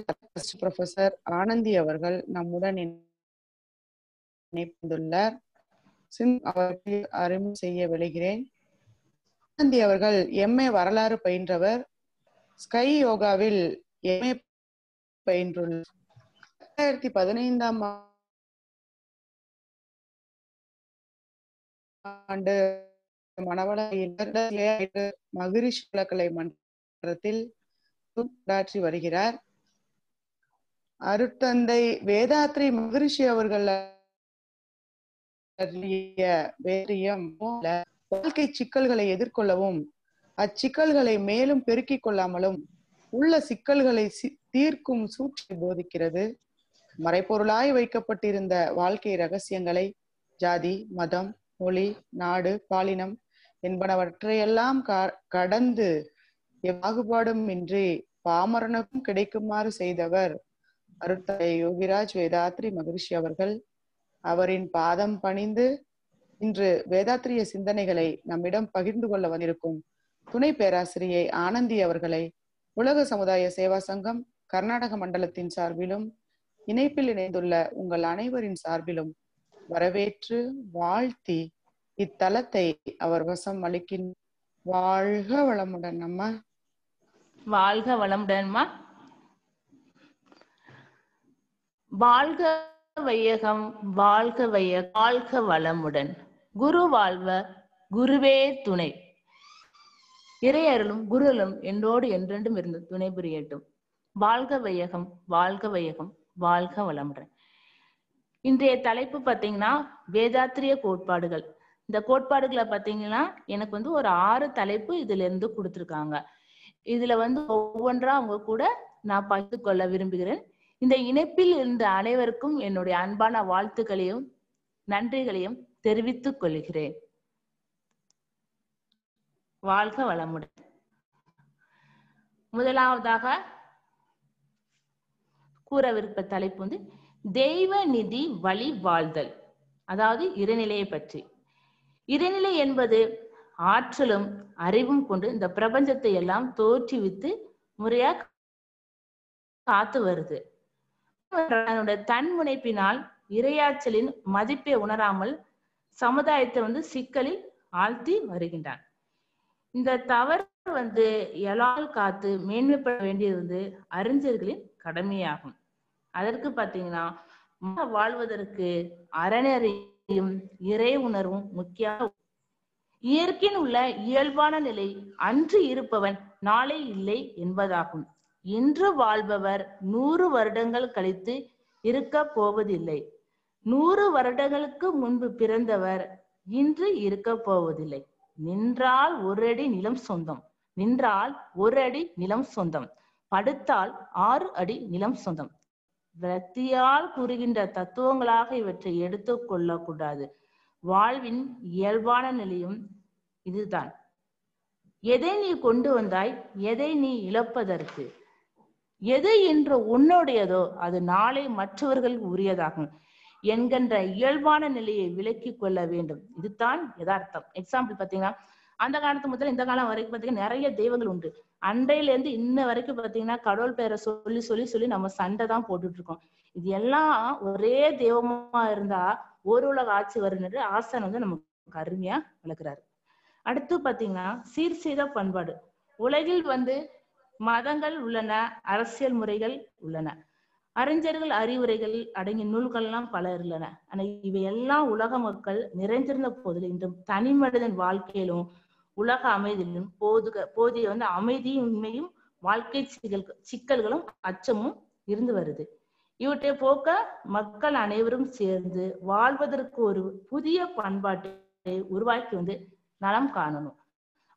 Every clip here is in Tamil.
புரொஃபசர் ஆனந்தி அவர்கள் நம்முடன் இணைந்துள்ளார். அவர்கள் அறிமுகம் செய்ய விளைகிறேன். ஆனந்தி அவர்கள் MA வரலாறு பயின்றவர். ஸ்கை யோகாவில் MA பயின்றுள்ளார். 2015ஆம் ஆண்டு மணவளையில் மகிரிஷி கலை மன்றத்தில் ஆற்றி வருகிறார். அருட்தந்தை வேதாத்ரி மகரிஷி அவர்கள் வாழ்க்கை சிக்கல்களை எதிர்கொள்ளவும் அச்சிக்கல்களை மேலும் பெருக்கிக் கொள்ளாமலும் உள்ள சிக்கல்களை தீர்க்கும் சூழ்ச்சி போதிக்கிறது. மறைப்பொருளாய் வைக்கப்பட்டிருந்த வாழ்க்கை ரகசியங்களை ஜாதி, மதம், மொழி, நாடு, பாலினம் என்பனவற்றையெல்லாம் கடந்து பாகுபாடும் இன்றி பாமரனுக்கும் கிடைக்குமாறு செய்தவர் அருட்தந்தை யோகிராஜ் வேதாத்ரி மகரிஷி அவர்கள். அவரின் பாதம் பணிந்து இன்று வேதாத்திரிய சிந்தனைகளை நம்மிடம் பகிர்ந்து கொள்ள வந்திருக்கும் துணை பேராசிரியை ஆனந்தி அவர்களை உலக சமுதாய சேவா சங்கம் கர்நாடக மண்டலத்தின் சார்பிலும் இணைப்பில் இணைந்துள்ள உங்கள் அனைவரின் சார்பிலும் வரவேற்று வாழ்த்தி இத்தலத்தை அவர் வசம் அளிக்கின். வாழ்க வளமுடன் அம்மா. வாழ்க வளமுடன்மா. வாழ்க வையகம், வாழ்க வாழ்க வளமுடன். குரு வாழ்வ, குருவே துணை. இறையருளும் குருளும் என்னோடு என்றென்றும் இருந்து துணை புரியட்டும். வாழ்க வையகம், வாழ்க வையகம், வாழ்க வளமுடன். இன்றைய தலைப்பு பார்த்தீங்கன்னா வேதாத்திரிய கோட்பாடுகள். இந்த கோட்பாடுகளை பார்த்தீங்கன்னா எனக்கு ஒரு 6 தலைப்பு இதுல இருந்து கொடுத்துருக்காங்க. இதுல ஒவ்வொன்றா அவங்க கூட நான் பகிர்ந்து கொள்ள விரும்புகிறேன். இந்த இணைப்பில் இருந்த அனைவருக்கும் என்னுடைய அன்பான வாழ்த்துக்களையும் நன்றிகளையும் தெரிவித்துக் கொள்கிறேன். வாழ்க வளமுடன். முதலாவதாக கூறவிருப்ப தலைப்பு தெய்வ நிதி வழி வாழ்தல், அதாவது இறைநிலையை பற்றி. இறைநிலை என்பது ஆற்றலும் அறிவும் கொண்டு இந்த பிரபஞ்சத்தை எல்லாம் தோற்றுவித்து முறையா காத்து வருது. தன் முனைப்பினால் இறையாற்றலின் மதிப்பை உணராமல் சமுதாயத்தை சிக்கலில் ஆழ்த்தி வருகின்றான். இந்த தவறு எழால் காத்து மேன்மைப்பட வேண்டியது அறிஞர்களின் கடமையாகும். அதற்கு பார்த்தீங்கன்னா வாழ்வதற்கு அறநெறியும் இறை உணர்வும் முக்கிய. இயற்கையின் உள்ள இயல்பான நிலை அன்று இருப்பவன் நாளை இல்லை என்பதாகும். இன்று வாழ்பவர் 100 வருடங்கள் கழித்து இருக்க போவதில்லை. 100 வருடங்களுக்கு முன்பு பிறந்தவர் இன்று இருக்க போவதில்லை. நின்றால் 1 அடி நிலம் சொந்தம், நின்றால் 1 அடி நிலம் சொந்தம், படுத்தால் 6 அடி நிலம் சொந்தம். விரக்தியால் கூறுகின்ற தத்துவங்களாக இவற்றை எடுத்துக் கொள்ளக்கூடாது. வாழ்வின் இயல்பான நிலையும் இதுதான். எதை நீ கொண்டு வந்தாய், எதை நீ இழப்பதற்கு. எது என்று உன்னுடையதோ அது நாளை மற்றவர்கள் உரியதாகும் என்கின்ற இயல்பான நிலையை விலக்கி கொள்ள வேண்டும். இதுதான் யதார்த்தம். எக்ஸாம்பிள் பாத்தீங்கன்னா அந்த காலத்து முதல்ல இந்த காலம் வரைக்கும் பாத்தீங்கன்னா நிறைய தெய்வங்கள் உண்டு. அன்றையில இருந்து இன்ன வரைக்கும் பாத்தீங்கன்னா கடவுள் பேரை சொல்லி சொல்லி சொல்லி நம்ம சண்டை தான் போட்டுட்டு இருக்கோம். இது எல்லாம் ஒரே தெய்வமா இருந்தா ஒரு உலக ஆட்சி வரும்னு ஆசான் நமக்கு அருமையா விளக்குறாரு. அடுத்து பாத்தீங்கன்னா சீர் செய்த பண்பாடு. உலகில் மதங்கள் உள்ளன, அரசியல் முறைகள் உள்ளன, அறிஞர்கள் அறிவுரைகள் அடங்கிய நூல்கள் எல்லாம் பல உள்ளன. ஆனா இவையெல்லாம் உலக மக்கள் நிறைந்திருந்த போதிலும் இன்று தனி மனிதன் வாழ்க்கையிலும் உலக அமைதியிலும் போதிய அமைதியின்மையும் வாழ்க்கை சிக்கல்களும் அச்சமும் இருந்து வருது. இவற்றை போக்க மக்கள் அனைவரும் சேர்ந்து வாழ்வதற்கு ஒரு புதிய பண்பாட்டை உருவாக்கி நலம் காணணும்.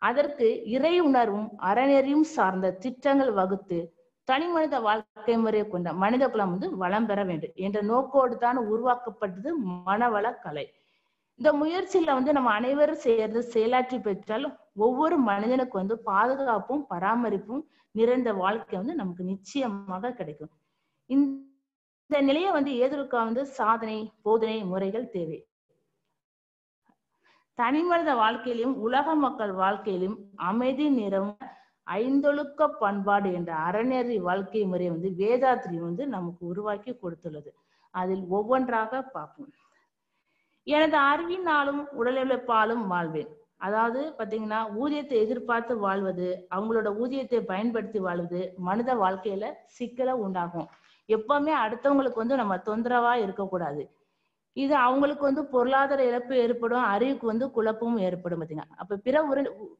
அதற்கு இறை உணர்வும் அறநெறியும் சார்ந்த திட்டங்கள் வகுத்து தனி மனித வாழ்க்கை முறையை கொண்ட மனித குலம் வளம் பெற வேண்டும் என்ற நோக்கோடு தான் உருவாக்கப்பட்டது மனவள கலை. இந்த முயற்சியில நம்ம அனைவரும் சேர்ந்து செயலாற்றி பெற்றால் ஒவ்வொரு மனிதனுக்கு பாதுகாப்பும் பராமரிப்பும் நிறைந்த வாழ்க்கை நமக்கு நிச்சயமாக கிடைக்கும். இந்த நிலையை எதிர்க்க சாதனை போதனை முறைகள் தேவை. தனி மனித வாழ்க்கையிலும் உலக மக்கள் வாழ்க்கையிலும் அமைதி நிறம் ஐந்தொழுக்க பண்பாடு என்ற அறநெறி வாழ்க்கை முறை வந்து வேதாத்ரி வந்து நமக்கு உருவாக்கி கொடுத்துள்ளது. அதில் ஒவ்வொன்றாக பார்ப்போம். எனது அறிவினாலும் உடல் உழைப்பாலும் வாழ்வேன். அதாவது பாத்தீங்கன்னா, ஊதியத்தை எதிர்பார்த்து வாழ்வது, அவங்களோட ஊதியத்தை பயன்படுத்தி வாழ்வது மனித வாழ்க்கையில சிக்கலை உண்டாகும். எப்பவுமே அடுத்தவங்களுக்கு வந்து நம்ம தொந்தரவா இருக்கக்கூடாது. இது அவங்களுக்கு வந்து பொருளாதார இழப்பு ஏற்படும், அறிவுக்கு வந்து குழப்பமும் ஏற்படும். பாத்தீங்கன்னா, அப்ப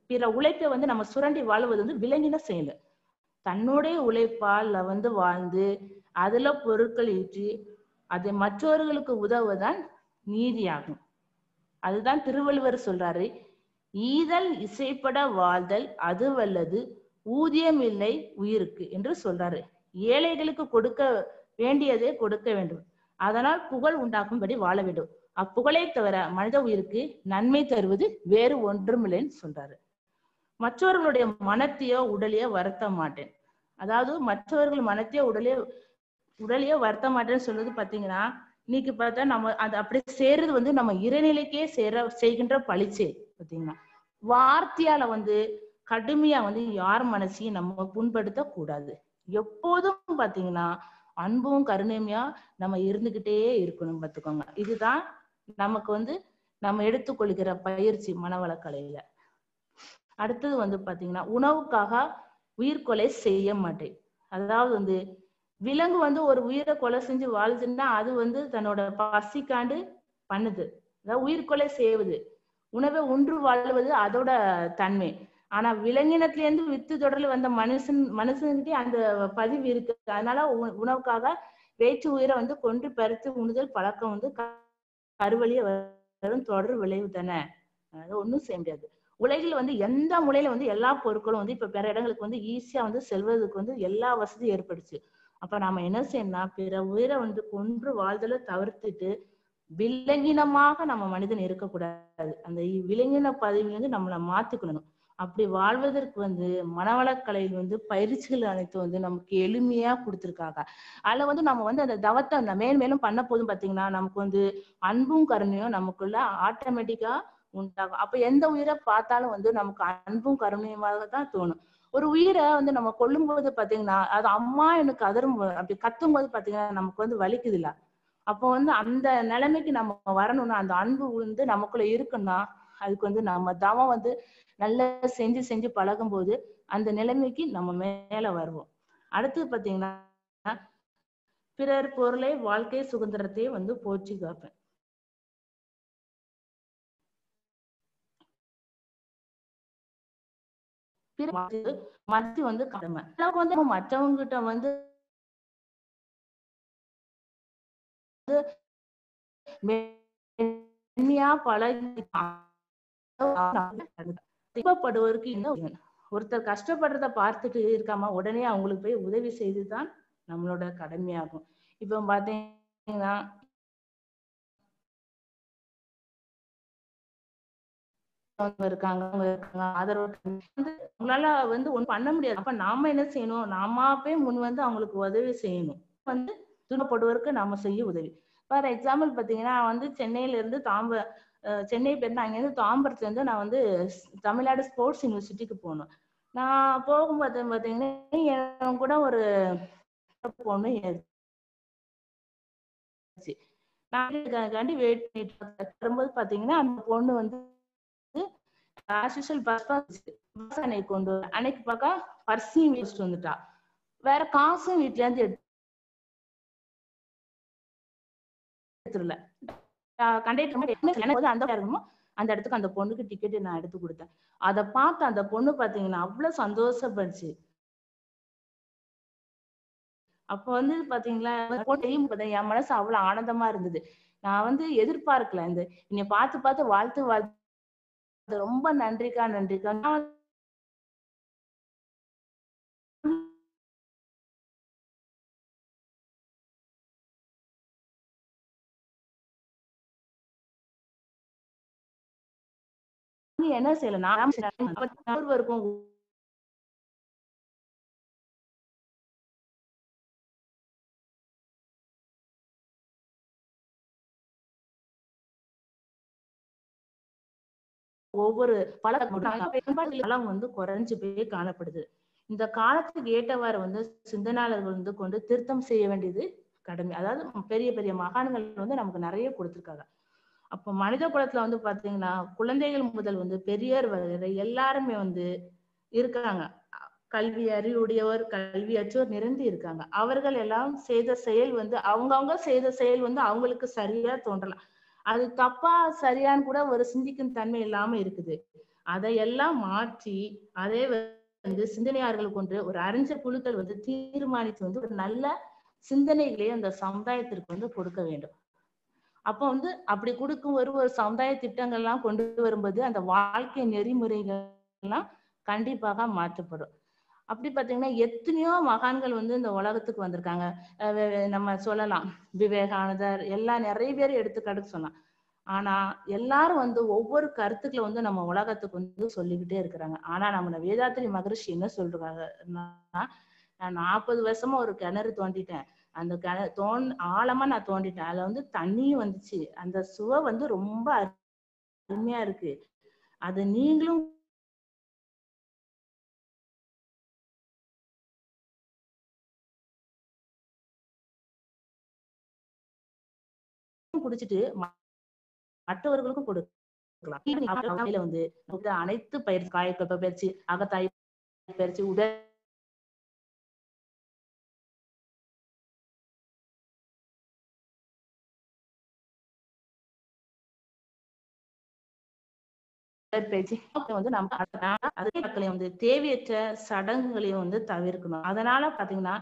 பிற உழைப்பை வந்து நம்ம சுரண்டி வாழ்வது வந்து விலங்கின செயல். தன்னுடைய உழைப்பால் வந்து வாழ்ந்து அதுல பொருட்கள் ஈற்றி அதை மற்றவர்களுக்கு உதவுவதுதான் நீதியாகும். அதுதான் திருவள்ளுவர் சொல்றாரு, ஈதல் இசைப்பட வாழ்தல் அதுவல்லது ஊதியம் இல்லை உயிருக்கு என்று சொல்றாரு. ஏழைகளுக்கு கொடுக்க வேண்டியதை கொடுக்க வேண்டும், அதனால் புகழ் உண்டாக்கும்படி வாழ வேண்டும். அப்புகழை தவிர மனித உயிருக்கு நன்மை தருவது வேறு ஒன்றுமில்லைன்னு சொல்றாரு. மற்றவர்களுடைய மனத்தையோ உடலையோ வருத்த மாட்டேன். அதாவது மற்றவர்கள் மனத்தையோ உடலையோ வருத்த மாட்டேன்னு சொல்றது பாத்தீங்கன்னா, இன்னைக்கு பார்த்தா நம்ம அது அப்படி செய்யறது வந்து நம்ம இறைநிலைக்கே செய்கின்ற பழிச்சே. பாத்தீங்கன்னா, வார்த்தையால வந்து கடுமையா வந்து யார் மனசையும் நம்ம புண்படுத்த கூடாது. எப்போதும் பாத்தீங்கன்னா அன்பும் கருணைமையா நம்ம இருந்துகிட்டே இருக்கணும். பார்த்துக்கோங்க, இதுதான் நமக்கு வந்து நம்ம எடுத்துக்கொள்கிற பயிற்சி மனவளக்கலையில. அடுத்தது வந்து பாத்தீங்கன்னா, உணவுக்காக உயிர்கொலை செய்ய மாட்டேன். அதாவது வந்து விலங்கு வந்து ஒரு உயிரை கொலை செஞ்சு வாழ்ந்துன்னா அது வந்து தன்னோட பசிக்காண்டு பண்ணுது, அதாவது உயிர்கொலை செய்வது. உணவை உண்டு வாழ்வது அதோட தன்மை. ஆனா விலங்கினத்துல இருந்து வித்து தொடர்ல வந்த மனுஷன்கிட்டே அந்த பதிவு இருக்கு. அதனால உணவுக்காக வேற்று உயிரை வந்து கொன்று பறித்து உண்ணுதல் பழக்கம் வந்து கருவழிய வரும் தொடர் விளைவு தானே. அது ஒண்ணும் செய்ய முடியாது. உலகில் வந்து எந்த மூலையில வந்து எல்லா பொருட்களும் வந்து இப்ப பிற இடங்களுக்கு வந்து ஈஸியா வந்து செல்வதற்கு வந்து எல்லா வசதியும் ஏற்படுச்சு. அப்ப நாம என்ன செய்யணும்னா, பிற உயிரை வந்து கொன்று வாழ்தலை தவிர்த்துட்டு விலங்கினமாக நம்ம மனிதன் இருக்கக்கூடாது. அந்த விலங்கின பதவியிலிருந்து நம்மளை மாத்திக்கணும். அப்படி வாழ்வதற்கு வந்து மனவளக்கலையில் வந்து பயிற்சிகள் அனைத்து வந்து நமக்கு எளிமையா கொடுத்துருக்காங்க. அதுல வந்து நம்ம வந்து அந்த தவத்தை மேலும் பண்ண போதும் பாத்தீங்கன்னா, நமக்கு வந்து அன்பும் கருணையும் நமக்குள்ள ஆட்டோமேட்டிக்கா உண்டாகும். அப்ப எந்த உயிரை பார்த்தாலும் வந்து நமக்கு அன்பும் கருணையுமாக தான் தோணும். ஒரு உயிரை வந்து நம்ம கொல்லும் போது பாத்தீங்கன்னா, அது அம்மா எனக்கு அதரும் அப்படி கத்தும் போது பாத்தீங்கன்னா நமக்கு வந்து வலிக்குது இல்ல. அப்போ வந்து அந்த நிலைமைக்கு நம்ம வரணும்னா, அந்த அன்பு வந்து நமக்குள்ள இருக்குன்னா, அதுக்கு வந்து நம்ம தவம் வந்து நல்லா செஞ்சு செஞ்சு பழகும் போது அந்த நிலைமைக்கு நம்ம மேல வருவோம். அடுத்தது பாத்தீங்கன்னா, பிறர் பொருளை வாழ்க்கை சுதந்திரத்தை வந்து போற்றி காப்பேன். மத்தி வந்து கடமை. வந்து மற்றவங்க கிட்ட வந்து மென்மையா பழகி துன்பப்படுவோருக்கு இன்னும் ஒருத்தர் கஷ்டப்படுறத பார்த்துட்டு இருக்காம உடனே அவங்களுக்கு போய் உதவி செய்துதான் நம்மளோட கடமையாகும். இப்ப பாத்தீங்கன்னா, இருக்காங்க ஆதரவு உங்களால வந்து ஒண்ணும் பண்ண முடியாது. அப்ப நாம என்ன செய்யணும், நாம போய் முன் வந்து அவங்களுக்கு உதவி செய்யணும். வந்து துன்பப்படுவதற்கு நாம செய்ய உதவி. ஃபார் எக்ஸாம்பிள் பாத்தீங்கன்னா, வந்து சென்னையில இருந்து சென்னை போயிருந்தேன். அங்கிருந்து தாம்பரத்துல இருந்து நான் வந்து தமிழ்நாடு ஸ்போர்ட்ஸ் யூனிவர்சிட்டிக்கு போகணும். நான் போகும்போது பாத்தீங்கன்னா, என் கூட ஒரு பொண்ணு ஏறிச்சு. நான் காண்டி வெயிட் பண்ணிட்டு வரும்போது பாத்தீங்கன்னா, அந்த பொண்ணு வந்து அன்னைக்கு கொண்டு அன்னைக்கு பார்க்க பர்சையும் வச்சுட்டு வந்துட்டா. வேற காசும் வீட்டுல இருந்து எடுத்துடல. கண்டக்டர் அந்த இடமோ அந்த இடத்துக்கு அந்த பொண்ணுக்கு டிக்கெட் நான் எடுத்து கொடுத்தேன். அதை பார்த்து அந்த பொண்ணு பாத்தீங்கன்னா அவ்வளவு சந்தோஷப்படுச்சு. அப்ப வந்து பாத்தீங்களா, என் மனசு அவ்வளவு ஆனந்தமா இருந்தது. நான் வந்து எதிர்பார்க்கல. இந்த என்னை பார்த்து பார்த்து வாழ்த்து ரொம்ப நன்றிக்கா நன்றிக்கா. என்ன செய்யலாம் ஒருவருக்கும் ஒவ்வொரு பழக்கம் வந்து குறைஞ்சு போய் காணப்படுது. இந்த காலத்துக்கு ஏற்றவாறு வந்து சிந்தனையாளர்கள் வந்து கொண்டு திருத்தம் செய்ய வேண்டியது கடமை. அதாவது பெரிய பெரிய மகான்கள் வந்து நமக்கு நிறைய கொடுத்திருக்காங்க. அப்போ மனித குலத்துல வந்து பாத்தீங்கன்னா குழந்தைகள் முதல் வந்து பெரியவர் வரை எல்லாருமே வந்து இருக்காங்க. கல்வி அறிவுடையவர் கல்வியற்றோர் நிறைந்து இருக்காங்க. அவர்கள் எல்லாம் செய்த செயல் வந்து அவங்கவுங்க செய்த செயல் வந்து அவங்களுக்கு சரியா தோன்றலாம். அது தப்பா சரியான்னு கூட ஒரு சிந்திக்கும் தன்மை இல்லாம இருக்குது. அதையெல்லாம் மாற்றி அதே வந்து சிந்தனையாளர்கள் கொண்டு ஒரு அறிஞர் குழுக்கள் வந்து தீர்மானித்து வந்து ஒரு நல்ல சிந்தனைகளை அந்த சமுதாயத்திற்கு வந்து கொடுக்க வேண்டும். அப்போ வந்து அப்படி கொடுக்கும் ஒரு சமுதாய திட்டங்கள் எல்லாம் கொண்டு வரும்போது அந்த வாழ்க்கை நெறிமுறைகள் எல்லாம் கண்டிப்பாக மாற்றப்படும். அப்படி பாத்தீங்கன்னா எத்தனையோ மகான்கள் வந்து இந்த உலகத்துக்கு வந்திருக்காங்க. நம்ம சொல்லலாம் விவேகானந்தர் எல்லாம் நிறைய பேர் எடுத்துக்காட்டு சொல்லலாம். ஆனா எல்லாரும் வந்து ஒவ்வொரு கருத்துக்களை வந்து நம்ம உலகத்துக்கு வந்து சொல்லிக்கிட்டே இருக்கிறாங்க. ஆனா நம்ம வேதாத்திரி மகரிஷி என்ன சொல்றாங்கன்னா, நான் 40 வருஷமா ஒரு கிணறு தோண்டிட்டேன். அந்த கிணறு ஆழமா நான் தோண்டிட்டேன். அதுல வந்து தண்ணியும் வந்துச்சு. அந்த சுவை வந்து ரொம்ப அருமையா இருக்கு. அது நீங்களும் குடிச்சிட்டு மற்றவர்களுக்கும் கொடுக்கலாம். வந்து அனைத்து பயிற்சி காயக்கல்ப பயிற்சி, அகத்தாய் பயிற்சி, உடல் பயிற்சி வந்து நம்ம அதே வந்து தேவையற்ற சடங்குகளையும் வந்து தவிர்க்கணும். அதனால பாத்தீங்கன்னா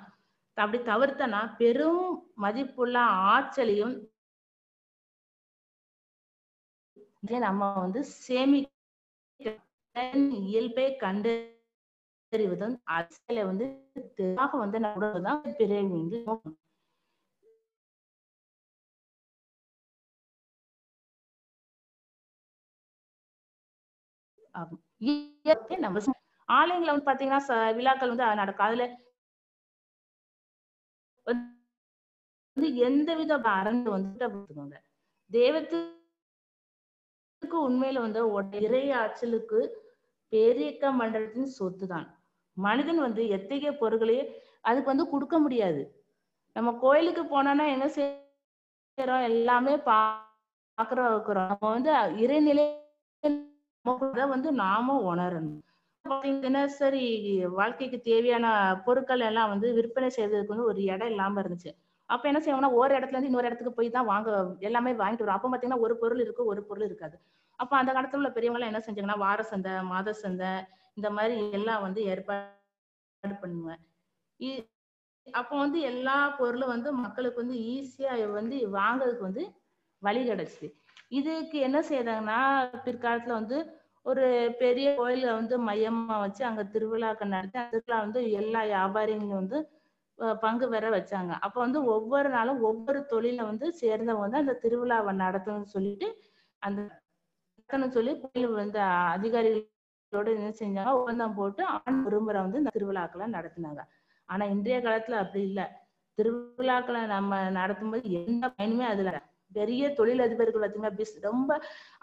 அப்படி தவிர்த்தனா பெரும் மதிப்புள்ள ஆற்றலையும் நம்ம வந்து இயல்பை கண்டறிவதும் அரசியலை வந்து வந்து தான் பிறகு வந்து நம்ம ஆலயங்களை வந்து பாத்தீங்கன்னா விழாக்கள் வந்து நடக்கும். அதுல வந்து எந்தவித அரண்டு வந்து தெய்வத்துக்கு உண்மையில வந்து இறை ஆற்றலுக்கு பேரியக்க மண்டலத்தின் சொத்து தான். மனிதன் வந்து எத்தகைய பொருட்களையே அதுக்கு வந்து கொடுக்க முடியாது. நம்ம கோயிலுக்கு போனோம்னா என்ன செய்யறோம், எல்லாமே பாக்குறோம் வைக்கிறோம். நம்ம வந்து இறைநிலை வந்து நாம உணரணும். தினசரி வாழ்க்கைக்கு தேவையான பொருட்கள் எல்லாம் வந்து விற்பனை செய்வதற்கு வந்து ஒரு இடம் இல்லாம இருந்துச்சு. அப்ப என்ன செய்வோம்னா ஒரு இடத்துல இருந்து இன்னொரு இடத்துக்கு போய் தான் எல்லாமே வாங்கிட்டு வரும். அப்ப பாத்தீங்கன்னா ஒரு பொருள் இருக்கு, ஒரு பொருள் இருக்காது. அப்ப அந்த காலத்துல உள்ள பெரியவங்க எல்லாம் என்ன செஞ்சாங்கன்னா வார சந்தை, மாத சந்தை இந்த மாதிரி எல்லாம் வந்து ஏற்பாடு பண்ணுவேன். அப்ப வந்து எல்லா பொருளும் வந்து மக்களுக்கு வந்து ஈஸியா வந்து வாங்குறதுக்கு வந்து வழி கிடைச்சு. இதுக்கு என்ன செய்தாங்கன்னா பிற்காலத்துல வந்து ஒரு பெரிய கோயில வந்து மையமா வச்சு அங்க திருவிழாக்கள் நடத்தி அந்த திருவிழா வந்து எல்லா வியாபாரிகளும் வந்து பங்கு பெற வச்சாங்க. அப்ப வந்து ஒவ்வொரு நாளும் ஒவ்வொரு தொழில வந்து சேர்ந்தவங்க வந்து அந்த திருவிழாவை நடத்தணும்னு சொல்லிட்டு அந்த சொல்லி கோயில் வந்து அதிகாரிகளோட என்ன செஞ்சாங்க, ஒப்பந்தம் போட்டு ஒரு முறை வந்து இந்த திருவிழாக்களை நடத்தினாங்க. ஆனா இன்றைய காலத்துல அப்படி இல்லை. திருவிழாக்களை நம்ம நடத்தும் போது எந்த பயனுமே அதுல பெரிய தொழிலதிபர்கள் பார்த்தீங்கன்னா ரொம்ப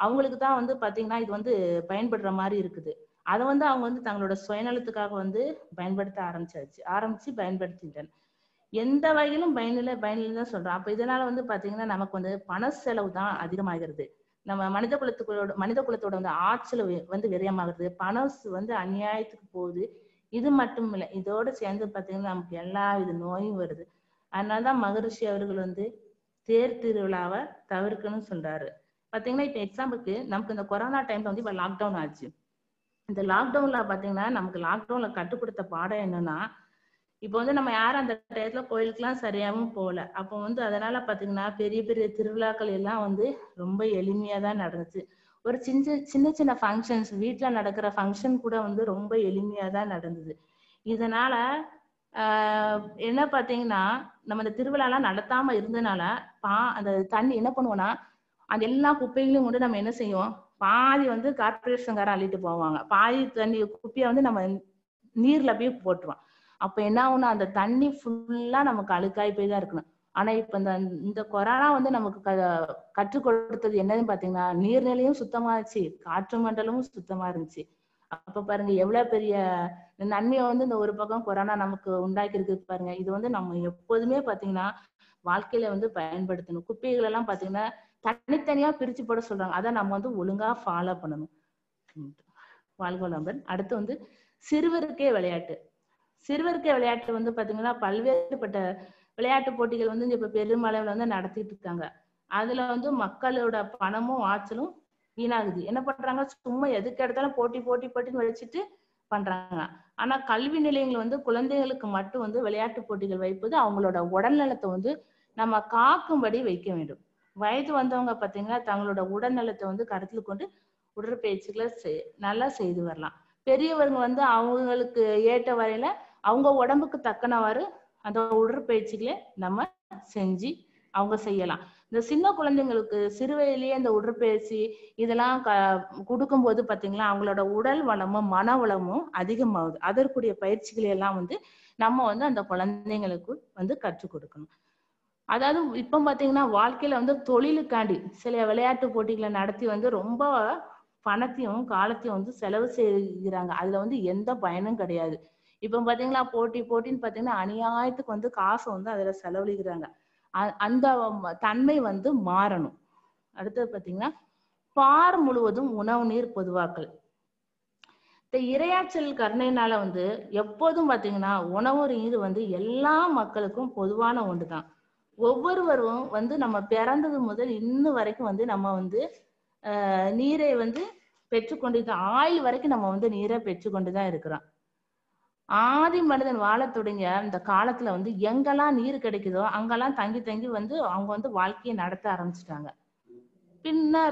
அவங்களுக்கு தான் வந்து பாத்தீங்கன்னா இது வந்து பயன்படுற மாதிரி இருக்குது. அதை வந்து அவங்க வந்து தங்களோட சுயநலத்துக்காக வந்து பயன்படுத்த ஆரம்பிச்சு பயன்படுத்திட்டேன். எந்த வகையிலும் பயனில்லை தான் சொல்றோம். அப்ப இதனால வந்து பாத்தீங்கன்னா நமக்கு வந்து பண செலவு தான் அதிகமாகிறது. நம்ம மனித குலத்தோட வந்து ஆற்றல் வந்து விரயமாகுது. பணம் வந்து அநியாயத்துக்கு போகுது. இது மட்டும் இல்லை, இதோட சேர்ந்து பாத்தீங்கன்னா நமக்கு எல்லா இது நோயும் வருது. அதனாலதான் மகரிஷி அவர்கள் வந்து தேர் திருவிழாவை தவிர்க்கணும்னு சொல்றாரு. பாத்தீங்கன்னா இப்ப எக்ஸாம்பிளுக்கு நமக்கு இந்த கொரோனா டைம்ல வந்து இப்ப லாக்டவுன் ஆச்சு. இந்த லாக்டவுன்ல பாத்தீங்கன்னா நமக்கு லாக்டவுன்ல கற்றுக் கொடுத்த பாடம் என்னன்னா, இப்ப வந்து நம்ம யாரும் அந்த டயத்துல கோயிலுக்கு எல்லாம் சரியாவும் போகல. அப்போ வந்து அதனால பாத்தீங்கன்னா பெரிய பெரிய திருவிழாக்கள் எல்லாம் வந்து ரொம்ப எளிமையா தான் நடந்துச்சு. ஒரு சின்ன சின்ன ஃபங்க்ஷன்ஸ் வீட்டுல நடக்கிற ஃபங்க்ஷன் கூட வந்து ரொம்ப எளிமையா தான் நடந்தது. இதனால என்ன பாத்தீங்கன்னா நம்ம இந்த திருவிழா எல்லாம் நடத்தாம இருந்ததுனால அந்த தண்ணி என்ன பண்ணுவோம்னா அந்த எல்லா குப்பைகளையும் கொண்டு நம்ம என்ன செய்வோம், பாதி வந்து கார்பரேஷன்காரன் அள்ளிட்டு போவாங்க, பாதி தண்ணி குப்பையை வந்து நம்ம நீர்ல போய் போட்டுருவோம். அப்ப என்ன ஆகும்னா அந்த தண்ணி ஃபுல்லா நமக்கு அழுக்காய் போய் தான் இருக்கணும். ஆனா இப்ப இந்த கொரோனா வந்து நமக்கு கற்றுக் கொடுத்தது என்னன்னு பாத்தீங்கன்னா நீர்நிலையும் சுத்தமா இருந்துச்சு, காற்று மண்டலமும் சுத்தமா இருந்துச்சு. அப்ப பாருங்க எவ்வளவு பெரிய நன்மையை வந்து இந்த ஒரு பக்கம் கொரோனா நமக்கு உண்டாக்கி இருக்கு பாருங்க. இது வந்து நம்ம எப்போதுமே பாத்தீங்கன்னா வாழ்க்கையில வந்து பயன்படுத்தணும். குப்பைகள் எல்லாம் பாத்தீங்கன்னா தனித்தனியா பிரிச்சு போட சொல்றாங்க. அதை நம்ம வந்து ஒழுங்கா ஃபாலோ பண்ணணும். வாழ்க வளமுடன். அடுத்து வந்து சிறுவருக்கே விளையாட்டு. சிறுவருக்கே விளையாட்டு வந்து பாத்தீங்கன்னா பல்வேறுபட்ட விளையாட்டு போட்டிகள் வந்து இப்ப பெருமளவுல வந்து நடத்திட்டு இருக்காங்க. அதுல வந்து மக்களோட பணமும் ஆற்றலும் வீணாகுது. என்ன பண்றாங்க, சும்மா எதுக்கு எடுத்தாலும் போட்டி போட்டி போட்டின்னு வச்சுட்டு பண்றாங்க. ஆனா கல்வி நிலையங்கள் வந்து குழந்தைகளுக்கு மட்டும் வந்து விளையாட்டு போட்டிகள் வைப்பது அவங்களோட உடல் நலத்தை வந்து நம்ம காக்கும்படி வைக்க வேண்டும். வயது வந்தவங்க பாத்தீங்கன்னா தங்களோட உடல் நலத்தை வந்து கருத்தில் கொண்டு உடற்பயிற்சிகளை நல்லா செய்து வரலாம். பெரியவங்க வந்து அவங்களுக்கு ஏற்ற வரையில அவங்க உடம்புக்கு தக்கனவாறு அந்த உடற்பயிற்சிகளை நம்ம செஞ்சு அவங்க செய்யலாம். இந்த சின்ன குழந்தைங்களுக்கு சிறு வயதிலேயே இந்த உடற்பயிற்சி இதெல்லாம் கொடுக்கும்போது பாத்தீங்களா அவங்களோட உடல் வளமும் மன வளமும் அதிகமாகுது. அதற்குரிய பயிற்சிகளை எல்லாம் வந்து நம்ம வந்து அந்த குழந்தைங்களுக்கு வந்து கற்றுக் கொடுக்கணும். அதாவது இப்ப பாத்தீங்கன்னா வாழ்க்கையில வந்து தொழிலுக்காண்டி சில விளையாட்டு போட்டிகளை நடத்தி வந்து ரொம்ப பணத்தையும் காலத்தையும் வந்து செலவு செய்கிறாங்க. அதுல வந்து எந்த பயனும் கிடையாது. இப்ப பாத்தீங்கன்னா போட்டின்னு பாத்தீங்கன்னா அநியாயத்துக்கு வந்து காசு வந்து அதுல செலவழிக்கிறாங்க. அந்த தன்மை வந்து மாறணும். அடுத்தது பாத்தீங்கன்னா பார் முழுவதும் உணவு நீர் பொதுவாக்கல். இந்த இரையாற்றல் கருணையினால வந்து எப்போதும் பாத்தீங்கன்னா உணவு நீர் வந்து எல்லா மக்களுக்கும் பொதுவான ஒன்றுதான். ஒவ்வொருவரும் வந்து நம்ம பிறந்தது முதல் இன்னும் வரைக்கும் வந்து நம்ம வந்து நீரை வந்து பெற்றுக்கொண்டுதான் ஆயுள் வரைக்கும் நம்ம வந்து நீரை பெற்றுக்கொண்டுதான் இருக்கிறோம். ஆதி மனிதன் வாழ தொடங்கிய இந்த காலத்துல வந்து எங்கெல்லாம் நீர் கிடைக்குதோ அங்கெல்லாம் தங்கி தங்கி வந்து அவங்க வந்து வாழ்க்கையை நடத்த ஆரம்பிச்சுட்டாங்க.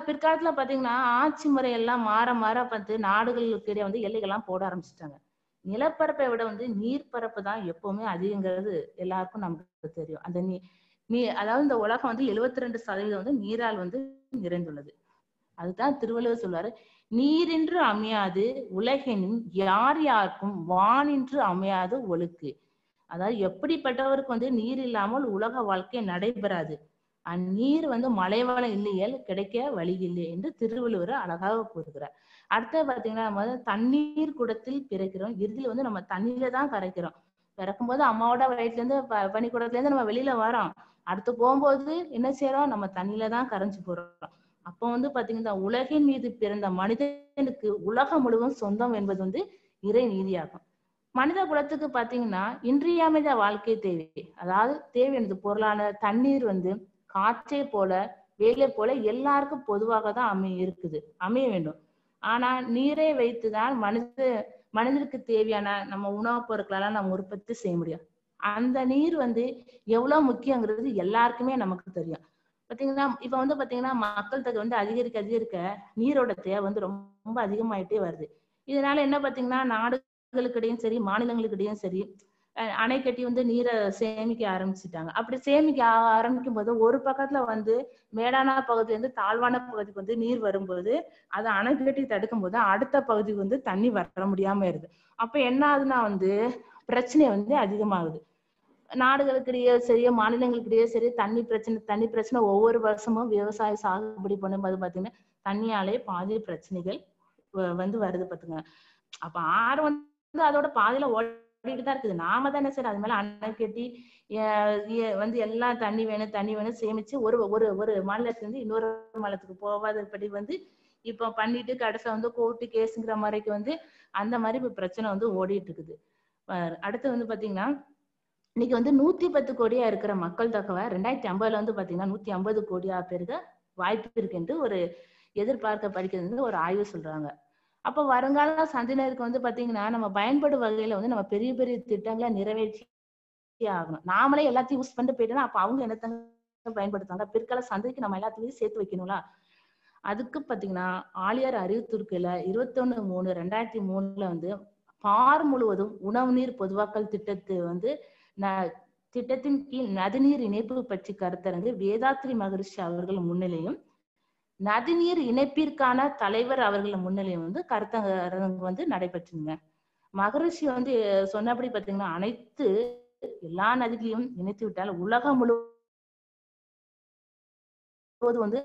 பிற்காலத்துல பாத்தீங்கன்னா ஆட்சி முறை எல்லாம் மாற மாற பார்த்து நாடுகளுக்கு இடையே வந்து எல்லைகள்லாம் போட ஆரம்பிச்சுட்டாங்க. நிலப்பரப்பை விட வந்து நீர்ப்பரப்பு தான் எப்பவுமே அதிகங்கிறது எல்லாருக்கும் நமக்கு தெரியும். அந்த அதாவது இந்த உலகம் வந்து 72% வந்து நீரால் வந்து நிறைந்துள்ளது. அதுதான் திருவள்ளுவர் சொல்வாரு, நீரின்று அமையாது உலகெனும் யார் யாருக்கும் வானின்று அமையாது ஒழுக்கு. அதாவது எப்படிப்பட்டவருக்கு வந்து நீர் இல்லாமல் உலக வாழ்க்கை நடைபெறாது. அந்நீர் வந்து மலைவளம் இல்லையேல் கிடைக்க வழி இல்லை என்று திருவள்ளுவர் அழகாக கூறுகிறார். அடுத்த பாத்தீங்கன்னா நம்ம தண்ணீர் குடத்தில் பிறக்கிறோம், இறுதியில் வந்து நம்ம தண்ணியில தான் கரைக்கிறோம். பிறக்கும் போது அம்மாவோட வயிற்றுல இருந்து பனிக்கூடத்துல இருந்து நம்ம வெளியில வரோம். அடுத்து போகும்போது என்ன செய்யறோம், நம்ம தண்ணியில தான் கரைஞ்சு போறோம். அப்போ வந்து பாத்தீங்கன்னா உலகின் மீது பிறந்த மனிதனுக்கு உலகம் முழுவதும் சொந்தம் என்பது வந்து இறை நீதியாகும். மனித குலத்துக்கு பாத்தீங்கன்னா இன்றியமையாத வாழ்க்கை தேவை. அதாவது தேவையானது பொருளான தண்ணீர் வந்து காற்றே போல வேலை போல எல்லாருக்கும் பொதுவாக தான் அமைய வேண்டும். ஆனா நீரை வைத்துதான் மனிதனுக்கு தேவையான நம்ம உணவுப் பொருட்களெல்லாம் நம்ம உற்பத்தி செய்ய முடியும். அந்த நீர் வந்து எவ்வளவு முக்கியங்கிறது எல்லாருக்குமே நமக்கு தெரியும். பாத்தீங்கன்னா இப்ப வந்து பாத்தீங்கன்னா மக்கள் தொகை வந்து அதிகரிக்க நீரோட தேவை வந்து ரொம்ப அதிகமாயிட்டே வருது. இதனால என்ன பாத்தீங்கன்னா நாடுகளுக்கிடையும் சரி மாநிலங்களுக்கிடையும் சரி அணை கட்டி வந்து நீரை சேமிக்க ஆரம்பிச்சுட்டாங்க. அப்படி சேமிக்க ஆரம்பிக்கும் போது ஒரு பக்கத்துல வந்து மேடான பகுதியில இருந்து தாழ்வான பகுதிக்கு வந்து நீர் வரும்போது அதை அணை கட்டி தடுக்கும் போது அடுத்த பகுதிக்கு வந்து தண்ணி வர முடியாம இருது. அப்ப என்ன ஆகுதுன்னா வந்து பிரச்சனை வந்து அதிகமாகுது. நாடுகளுக்கிடையே சரி மாநிலங்களுக்கிடையே சரி தண்ணி பிரச்சனை ஒவ்வொரு வருஷமும் விவசாய சாகுபடி பண்ணும்போது பாத்தீங்கன்னா தண்ணியாலே பாதி பிரச்சனைகள் வந்து வருது பாத்துங்க. அப்ப ஆறு வந்து அதோட பாதையில ஓடிட்டு தான் இருக்குது. நாம தான் என்ன செய்யறோம், அது மேல அணை கட்டி வந்து எல்லாம் தண்ணி வேணும் சேமிச்சு ஒரு ஒரு ஒரு மாநிலத்துல இருந்து இன்னொரு மாநிலத்துக்கு போவாதபடி வந்து இப்ப பண்ணிட்டு கடைசியில வந்து கோர்ட்டு கேஸுங்கிற மாதிரிக்கு வந்து அந்த மாதிரி இப்ப பிரச்சனை வந்து ஓடிட்டு இருக்குது. அடுத்து வந்து பாத்தீங்கன்னா இன்னைக்கு வந்து 110 கோடியா இருக்கிற மக்கள் தொகை 2050 வந்து பாத்தீங்கன்னா 150 கோடியா பேருக்கு வாய்ப்பு இருக்கு என்று ஒரு எதிர்பார்க்கப்படுகிறது ஒரு ஆய்வு சொல்றாங்க. அப்ப வருங்கால சந்ததியினருக்கு வந்து பாத்தீங்கன்னா நம்ம பயன்படும் வகையில வந்து நம்ம பெரிய பெரிய திட்டங்களை நிறைவேற்றி ஆகணும். நாமளே எல்லாத்தையும் யூஸ் பண்ணிட்டு போயிட்டோம்னா அப்ப அவங்க என்னத்த பயன்படுத்தாங்க, பிற்கால சந்தைக்கு நம்ம எல்லாத்தையும் சேர்த்து வைக்கணும்ல. அதுக்கு பாத்தீங்கன்னா ஆழியார் அறிவுத்துறையில 21/3/2003 வந்து பார் முழுவதும் உணவு நீர் பொதுவாக்கல் திட்டத்தை வந்து திட்டத்தின் கீழ் நதிநீர் இணைப்பு பற்றி கருத்தரங்கு வேதாத்ரி மகரிஷி அவர்கள் முன்னிலையும் நதிநீர் இணைப்பிற்கான தலைவர் அவர்கள் முன்னிலையும் வந்து கருத்தரங்கு வந்து நடைபெற்றுங்க. மகரிஷி வந்து சொன்னபடி பாத்தீங்கன்னா அனைத்து எல்லா நதிகளையும் இணைத்து விட்டால் உலகம் முழுவதும் வந்து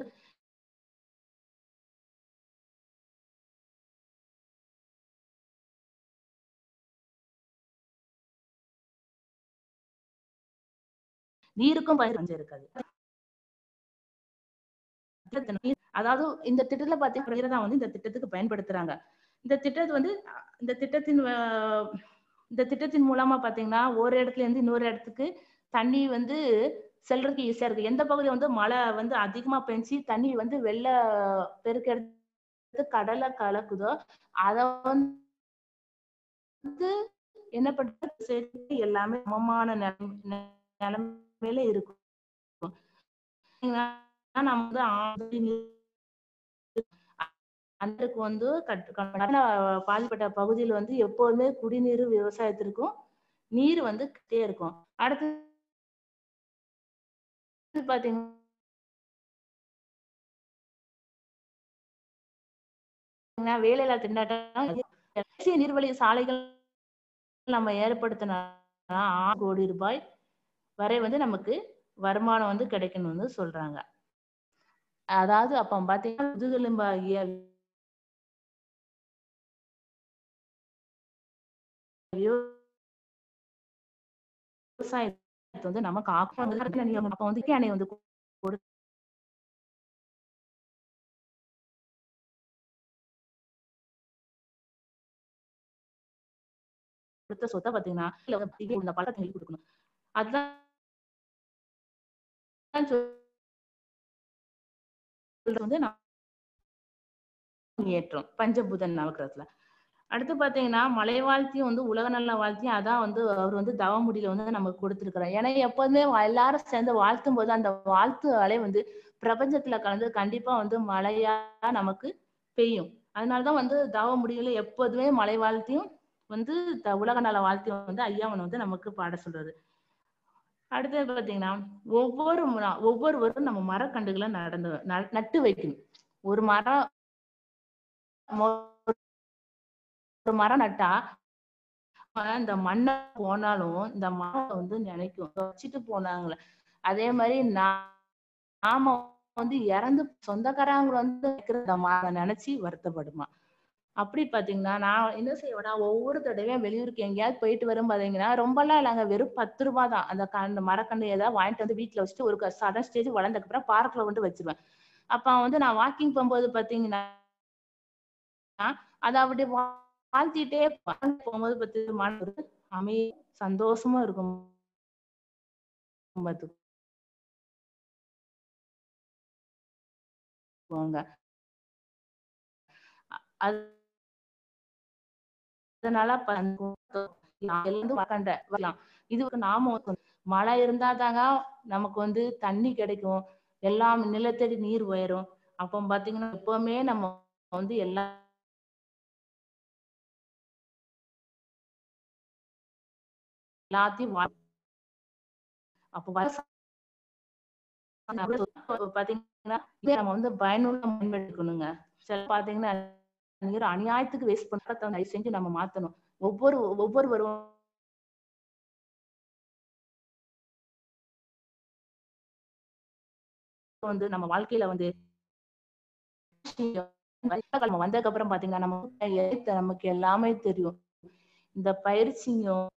நீருக்கும் பஞ்சம் இருக்காது. அதாவது இந்த திட்டத்துல பாத்தீங்கன்னா வந்து இந்த திட்டத்துக்கு பயன்படுத்துறாங்க. இந்த திட்டத்தை வந்து இந்த திட்டத்தின் இந்த திட்டத்தின் மூலமா பாத்தீங்கன்னா ஒரு இடத்துல இருந்து இன்னொரு இடத்துக்கு தண்ணி வந்து செல்றதுக்கு ஈஸியா இருக்கு. எந்த பகுதியில வந்து மழை வந்து அதிகமா பெஞ்சு தண்ணி வந்து வெள்ள பெருக்கு எடுத்து கடலை கலக்குதோ அத வந்து என்ன பண்றது எல்லாமே சமமான நிலைமையில இருக்கும். நம்ம வந்து அந்தக்கு வந்து பாதிப்பட்ட பகுதியில் வந்து எப்போதுமே குடிநீர் விவசாயத்திற்கும் நீர் வந்து கிட்டே இருக்கும். அடுத்து பாத்தீங்கன்னா வேலையில்லா திண்டாட்டம் தேசிய நீர்வழி சாலைகள் நம்ம ஏற்படுத்தினா 6 கோடி ரூபாய் வரை வந்து நமக்கு வருமானம் வந்து கிடைக்கணும்னு சொல்றாங்க. அதாவது அப்ப பாத்தீங்கன்னா முதுகெலும்பாகிய விவசாயத்தை வந்து நமக்கு அப்ப வந்து அணை வந்து கொடுத்த சொத்தை பாத்தீங்கன்னா இந்த பழத்தை எழுதி கொடுக்கணும். அதுதான் வந்து ஏற்றம் பஞ்சபூதன் நவக்கிரகத்துல. அடுத்து பாத்தீங்கன்னா மலை வாழ்த்தியும் வந்து உலக நல்ல வாழ்த்தியும் அதான் வந்து அவர் வந்து தவமுடியில வந்து நமக்கு கொடுத்திருக்கிறார். ஏன்னா எப்போதுமே எல்லாரும் சேர்ந்து வாழ்த்தும் போது அந்த வாழ்த்து அலை வந்து பிரபஞ்சத்துல கலந்து கண்டிப்பா வந்து மழையா நமக்கு பெய்யும். அதனாலதான் வந்து தவமுடியில எப்போதுமே மலை வாழ்த்தியும் வந்து உலக நல வாழ்த்தியும் வந்து ஐயாவன் வந்து நமக்கு பாட சொல்றது. அடுத்தது பாத்தீங்கன்னா ஒவ்வொருவரும் நம்ம மரக்கண்டுகளை நட்டு வைக்கணும். ஒரு மரம் நட்டா இந்த மண்ணை போனாலும் இந்த மரம் வந்து நினைக்கும் வச்சுட்டு போனாங்களே. அதே மாதிரி நாம வந்து இறந்து சொந்தக்காரங்க வந்து நினைச்சு வருத்தப்படுமா. அப்படி பாத்தீங்கன்னா நான் என்ன செய்வேன்னா ஒவ்வொரு தடவையும் வெளியூருக்கு எங்கேயாவது போயிட்டு வரும் பாத்தீங்கன்னா ரொம்பலாம் இல்லைங்க, வெறும் 10 ரூபாய் தான். அந்த மரக்கண்டு ஏதாவது வாங்கிட்டு வந்து வீட்டுல வச்சுட்டு ஒரு சடன் ஸ்டேஜ் வளர்ந்ததுக்கு அப்புறம் பார்க்ல வந்து வச்சிருவேன். அப்ப வந்து நான் வாக்கிங் போகும்போது பாத்தீங்கன்னா அதை அப்படி வாழ்த்திட்டே போகும்போது பாத்தீங்கன்னா சந்தோஷமா இருக்கும். அதனால இதுக்கு நாம மழை இருந்தா தாங்க நமக்கு வந்து தண்ணி கிடைக்கும், எல்லாம் நிலத்தடி நீர் உயரும். அப்போ பாத்தீங்கன்னா எப்பவுமே நம்ம வந்து எல்லாத்தையும் அப்போ பாத்தீங்கன்னா நம்ம வந்து பயனுள்ள பயன்படுத்தணுங்க. சில பாத்தீங்கன்னா நீர் அநியாயத்துக்கு வேஸ்ட் பண்றத தயவு செஞ்சு நம்ம மாத்தணும். ஒவ்வொருவரும் வந்து நம்ம வாழ்க்கையில வந்து வந்ததுக்கு அப்புறம் பாத்தீங்கன்னா நமக்கு எல்லாமே தெரியும். இந்த பயிற்சியும்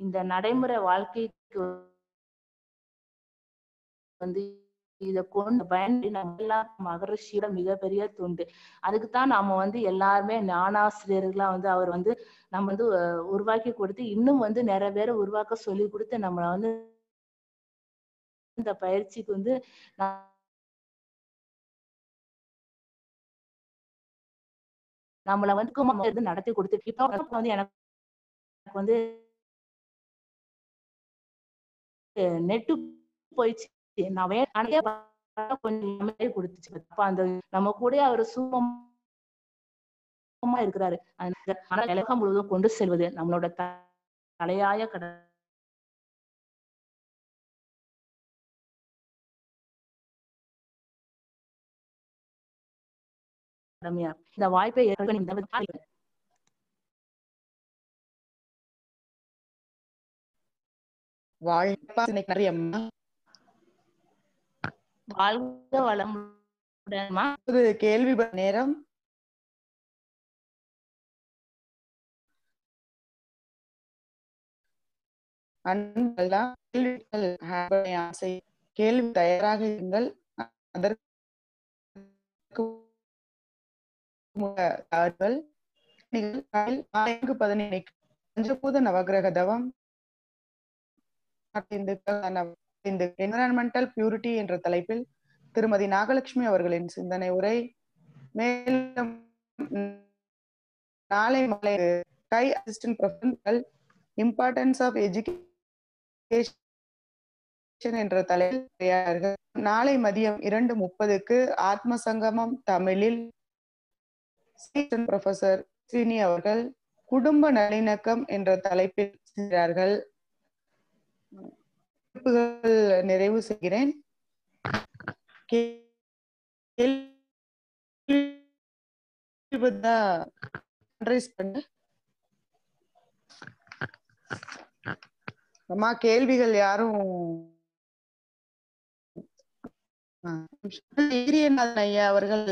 இந்த நடைமுறை வாழ்க்கைக்கு வந்து இத கொண்டு பயன்படுத்தி நம்ம எல்லாம் மகரிஷியோட மிகப்பெரிய தொண்டு. அதுக்குத்தான் நாம வந்து எல்லாருமே ஞானாசிரியர்களா வந்து அவர் வந்து நம்ம வந்து உருவாக்கி கொடுத்து இன்னும் வந்து நிறைய பேரை உருவாக்க சொல்லி கொடுத்து நம்மள வந்து இந்த பயிற்சிக்கு வந்து நம்மள வந்து நடத்தி கொடுத்துட்டு இப்ப வந்து எனக்கு வந்து நெட்டு போயிடுச்சு. நான் கொஞ்சம் கொடுத்துச்சு. அப்ப அந்த நம்ம கூட அவர் சும்மா இருக்கிறாரு. உலகம் முழுவதும் கொண்டு செல்வது நம்மளோட தலையாய கடமையா. இந்த வாய்ப்பை வாழ்க வளமுடன். கேள்வி நேரம். அன்பெல்லாம் கேள்வி தயாராக இருங்கள். அதற்கு பஞ்சபூத நவகிரக தவம் என்விரான்மெண்டல் பியூரிட்டி என்ற தலைப்பில் திருமதி நாகலட்சுமி அவர்களின் சிந்தனை உரை. மேலும் நாளை மாலை கை assistant professional importance of education என்ற தலைப்பில் நாளை மதியம் 2:30 ஆத்ம சங்கமம் தமிழில் ப்ரொஃபசர் ஸ்ரீனி அவர்கள் குடும்ப நல்லிணக்கம் என்ற தலைப்பில் செய்கிறார்கள். நிறைவு செய்கிறேன். அம்மா கேள்விகள் யாரும் ஐயா அவர்கள்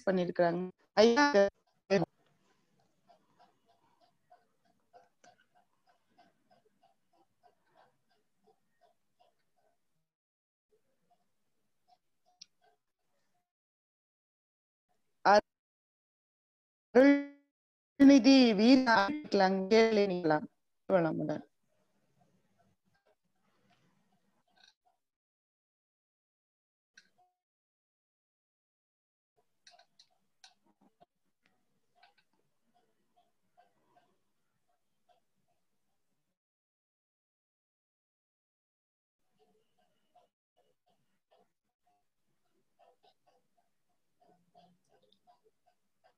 பண்ணிருக்காங்க. ஐயா அருள்நிதி வீரலாம் கேளுங்களா? வளமுடன்.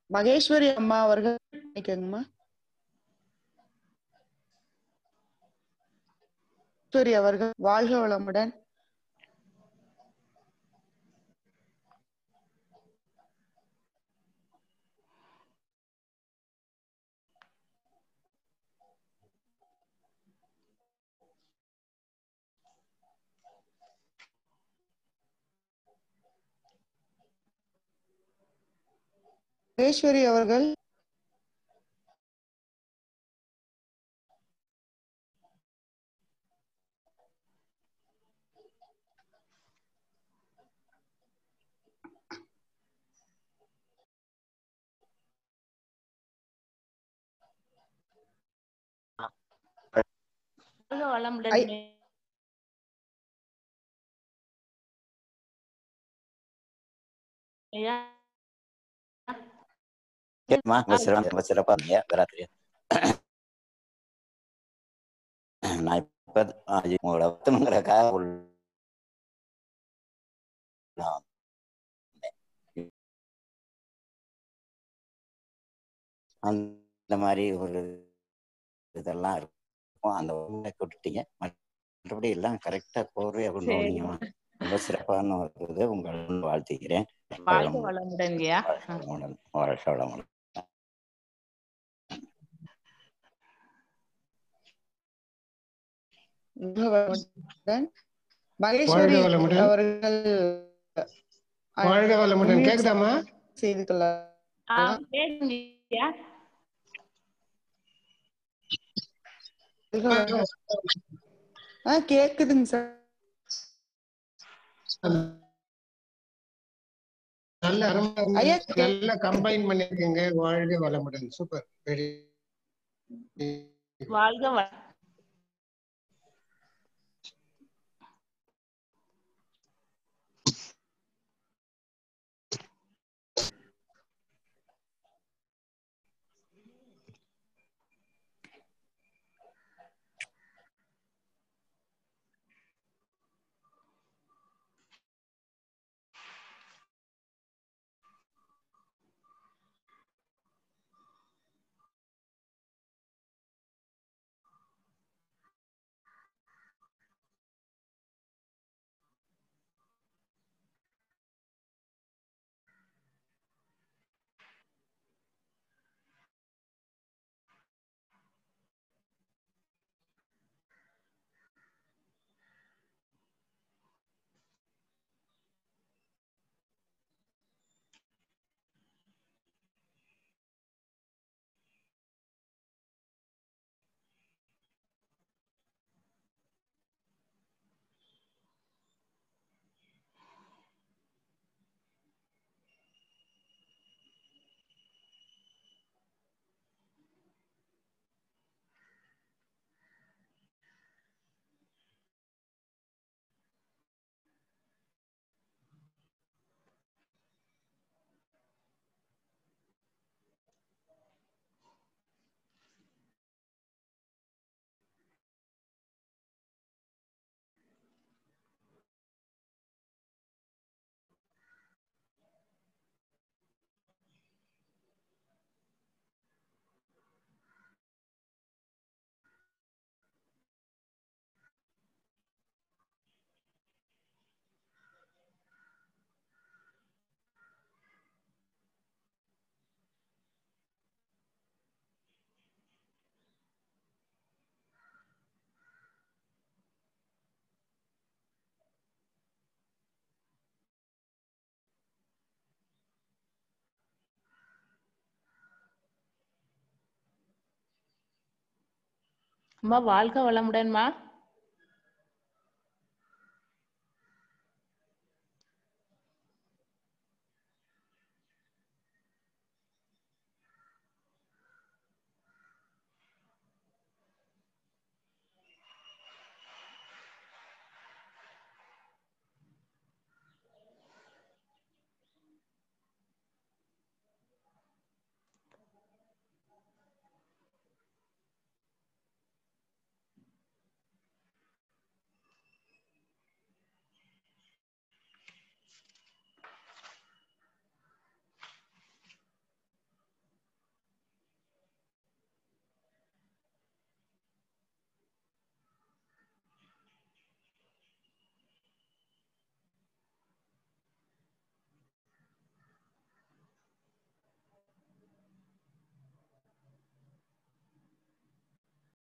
மகேஸ்வரி அம்மா அவர்கள் நினைக்கங்கம்மா. மகேஸ்வரி அவர்கள் வாழ்க வளமுடன். மகேஸ்வரி அவர்கள் வளமுடன். சிறப்பா நான் இப்ப உங்களோட அந்த மாதிரி ஒரு இதெல்லாம் இருக்கும். அந்த விட்டுட்டீங்க, மற்றபடி எல்லாம் கரெக்டா கோர்வையா கொண்டு வந்தீங்கம்மா. ரொம்ப சிறப்பான ஒரு இது. உங்களை வாழ்த்துக்கிறேன். வளமுடன். மகேஸ்வரி அவர்கள் வாழ்க வளமுடன். கேக்குதாமா? செய்து கொள்ளலாம். கேக்குதுங்க சார். நல்ல கம்பைன் பண்ணிருக்கீங்க. வாழ்க வளமுடன். சூப்பர். வெரி வாழ்க வளமுடன். அம்மா வாழ்க வளமுடன்மா.